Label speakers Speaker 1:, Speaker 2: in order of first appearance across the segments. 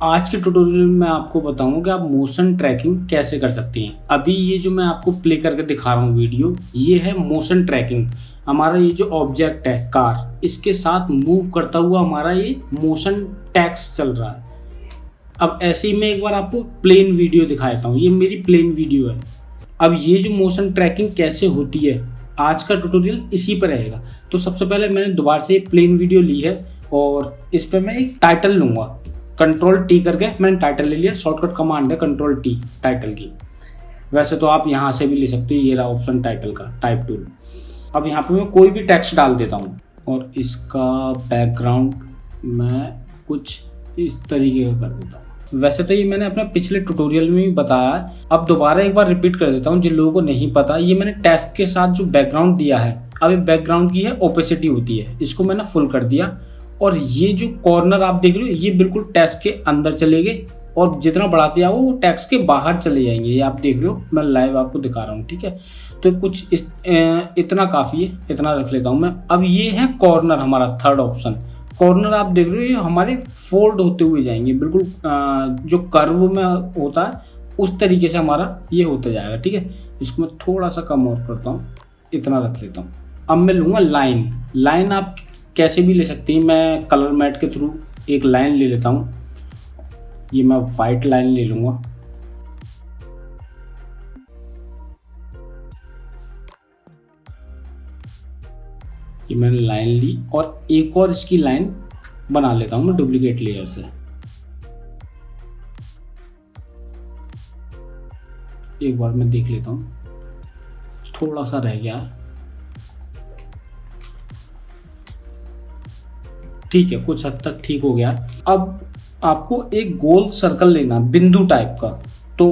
Speaker 1: आज के ट्यूटोरियल में मैं आपको बताऊंगा कि आप मोशन ट्रैकिंग कैसे कर सकते हैं। अभी ये जो मैं आपको प्ले करके दिखा रहा हूँ वीडियो, ये है मोशन ट्रैकिंग। हमारा ये जो ऑब्जेक्ट है कार, इसके साथ मूव करता हुआ हमारा ये मोशन टैक्स चल रहा है। अब ऐसे ही मैं एक बार आपको प्लेन वीडियो दिखा देता हूँ। ये मेरी प्लेन वीडियो है। अब ये जो मोशन ट्रैकिंग कैसे होती है, आज का ट्यूटोरियल इसी पर रहेगा। तो सबसे पहले मैंने दोबारा से प्लेन वीडियो ली है और इस पर मैं एक टाइटल लूंगा। कंट्रोल टी करके मैंने टाइटल ले लिया। शॉर्टकट कमांड है कंट्रोल टी टाइटल की। वैसे तो आप यहाँ से भी ले सकते हो, ये रहा ऑप्शन टाइटल का, टाइप टूल। अब यहाँ पे मैं कोई भी टेक्स्ट डाल देता हूँ और इसका बैकग्राउंड मैं कुछ इस तरीके का कर देता हूँ। वैसे तो ये मैंने अपने पिछले ट्यूटोरियल में भी बताया है, अब दोबारा एक बार रिपीट कर देता हूँ जिन लोगों को नहीं पता। ये मैंने टेक्स्ट के साथ जो बैकग्राउंड दिया है, अब ये बैकग्राउंड की है ओपेसिटी होती है, इसको मैंने फुल कर दिया। और ये जो कॉर्नर आप देख रहे हो, ये बिल्कुल टेक्स्ट के अंदर चले गए और जितना बढ़ाते आओ वो टेक्स्ट के बाहर चले जाएंगे। ये आप देख रहे हो, मैं लाइव आपको दिखा रहा हूँ, ठीक है। तो कुछ इतना काफ़ी है, इतना रख लेता हूँ मैं। अब ये है कॉर्नर, हमारा थर्ड ऑप्शन। कॉर्नर आप देख रहे हो, ये हमारे फोल्ड होते हुए जाएंगे, बिल्कुल जो कर्व में होता है उस तरीके से हमारा ये होता जाएगा, ठीक है। इसको मैं थोड़ा सा कम और करता हूँ, इतना रख लेता हूँ। अब मैं लूँगा लाइन। लाइन आप कैसे भी ले सकती हैं, मैं कलर मैट के थ्रू एक लाइन ले लेता हूँ। ये मैं वाइट लाइन ले लूँगा। ये मैंने लाइन ली और एक और इसकी लाइन बना लेता हूँ मैं डुप्लीकेट लेयर से। एक बार मैं देख लेता हूँ, थोड़ा सा रह गया, ठीक है, कुछ हद तक ठीक हो गया। अब आपको एक गोल सर्कल लेना, बिंदु टाइप का। तो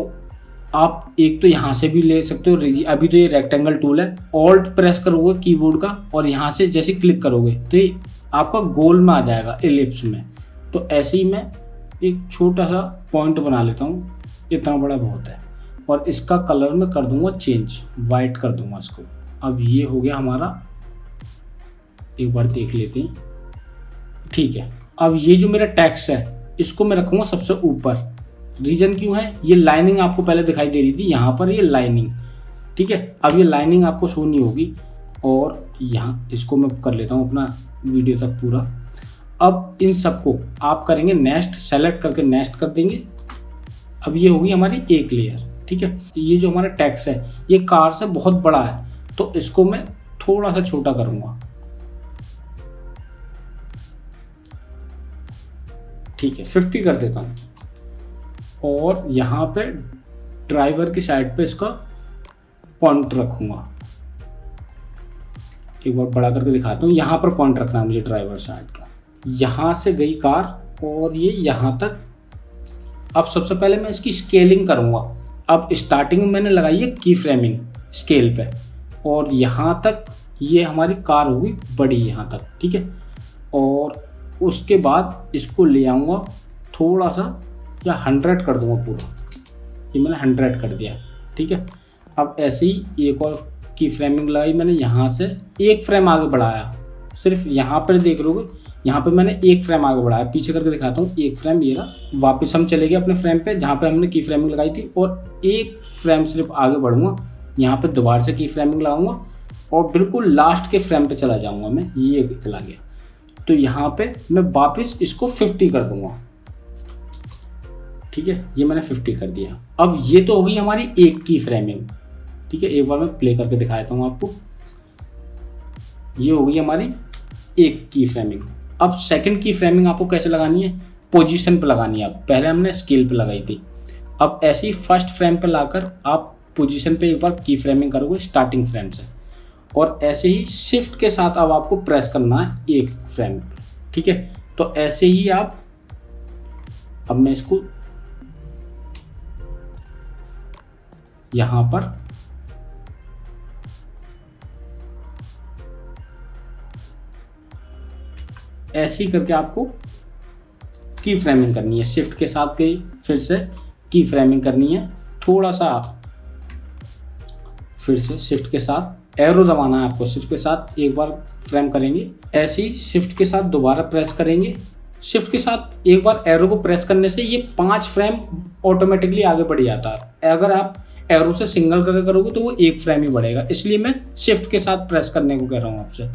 Speaker 1: आप एक तो यहाँ से भी ले सकते हो। अभी तो ये रेक्टेंगल टूल है, ऑल्ट प्रेस करोगे कीबोर्ड का और यहाँ से जैसे क्लिक करोगे तो ये आपका गोल में आ जाएगा, एलिप्स में। तो ऐसे ही मैं एक छोटा सा पॉइंट बना लेता हूँ, इतना बड़ा बहुत है। और इसका कलर मैं कर दूंगा चेंज, वाइट कर दूंगा इसको। अब ये हो गया हमारा, एक बार देख लेते हैं, ठीक है। अब ये जो मेरा टेक्स्ट है इसको मैं रखूंगा सबसे ऊपर। रीजन क्यों है, ये लाइनिंग आपको पहले दिखाई दे रही थी, यहाँ पर ये लाइनिंग, ठीक है। अब ये लाइनिंग आपको शो नहीं होगी और यहाँ इसको मैं कर लेता हूँ अपना वीडियो तक पूरा। अब इन सबको आप करेंगे नेक्स्ट, सेलेक्ट करके नेक्स्ट कर देंगे। अब ये होगी हमारी एक लेयर, ठीक है। ये जो हमारा टेक्स्ट है ये कार से बहुत बड़ा है, तो इसको मैं थोड़ा सा छोटा करूँगा, ठीक है, 50 कर देता हूँ। और यहाँ पे ड्राइवर की साइड पे इसका पॉइंट रखूंगा। एक बार बड़ा करके दिखाता हूँ, यहाँ पर पॉइंट रखना है मुझे ड्राइवर साइड का। यहाँ से गई कार और ये यहाँ तक। अब सबसे पहले मैं इसकी स्केलिंग करूँगा। अब स्टार्टिंग में मैंने लगाई है की फ्रेमिंग स्केल पे, और यहाँ तक ये हमारी कार होगी बड़ी, यहाँ तक, ठीक है। और उसके बाद इसको ले आऊँगा थोड़ा सा, या 100 कर दूंगा पूरा। ये मैंने 100 कर दिया, ठीक है। अब ऐसे ही एक और की फ्रेमिंग लगाई मैंने, यहाँ से एक फ्रेम आगे बढ़ाया। सिर्फ यहाँ पर देख रहे हो, यहाँ पे मैंने एक फ्रेम आगे बढ़ाया। पीछे करके दिखाता हूँ, एक फ्रेम ये रहा। वापस हम चले गए अपने फ्रेम पे जहाँ पे हमने की फ्रेमिंग लगाई थी, और एक फ्रेम सिर्फ आगे बढ़ूंगा। यहाँ पे दोबारा से की फ्रेमिंग लगाऊंगा और बिल्कुल लास्ट के फ्रेम पे चला जाऊँगा मैं। ये चला गया, तो यहाँ पे मैं वापस इसको 50 कर दूंगा, ठीक है। ये मैंने 50 कर दिया। अब ये तो होगी हमारी एक की फ्रेमिंग, ठीक है। एक बार मैं प्ले करके दिखाता हूँ आपको। ये होगी हमारी एक की फ्रेमिंग। अब सेकंड की फ्रेमिंग आपको कैसे लगानी है, पोजीशन पे लगानी है। पहले हमने स्केल पे लगाई थी, अब ऐसे ही फर्स्ट फ्रेम पे लाकर आप पोजीशन पे एक बार की फ्रेमिंग करोगे स्टार्टिंग फ्रेम से, और ऐसे ही शिफ्ट के साथ अब आपको प्रेस करना है एक फ्रेम पे, ठीक है। तो ऐसे ही आप, अब मैं इसको यहां पर ऐसे ही करके आपको की फ्रेमिंग करनी है। शिफ्ट के साथ गई, फिर से की फ्रेमिंग करनी है, थोड़ा सा फिर से शिफ्ट के साथ एरो दबाना है आपको। शिफ्ट के साथ एक बार फ्रेम करेंगे, ऐसे ही शिफ्ट के साथ दोबारा प्रेस करेंगे शिफ्ट के साथ एक बार एरो को प्रेस करने से ये 5 फ्रेम ऑटोमेटिकली आगे बढ़ जाता है। अगर आप एरो से सिंगल करके करोगे तो वो 1 फ्रेम ही बढ़ेगा, इसलिए मैं शिफ्ट के साथ प्रेस करने को कह रहा हूँ आपसे।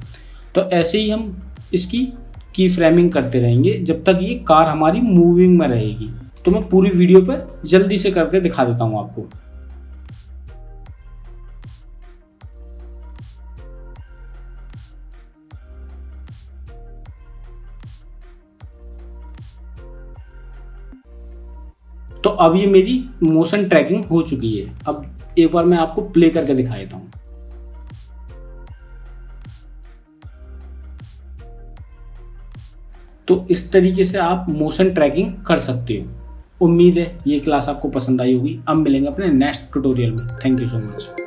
Speaker 1: तो ऐसे ही हम इसकी की फ्रेमिंग करते रहेंगे जब तक ये कार हमारी मूविंग में रहेगी। तो मैं पूरी वीडियो पर जल्दी से करके दिखा देता हूँ आपको। तो अब ये मेरी मोशन ट्रैकिंग हो चुकी है। अब एक बार मैं आपको प्ले करके दिखा देता हूँ। तो इस तरीके से आप मोशन ट्रैकिंग कर सकते हो। उम्मीद है ये क्लास आपको पसंद आई होगी। अब मिलेंगे अपने नेक्स्ट ट्यूटोरियल में। Thank you so much.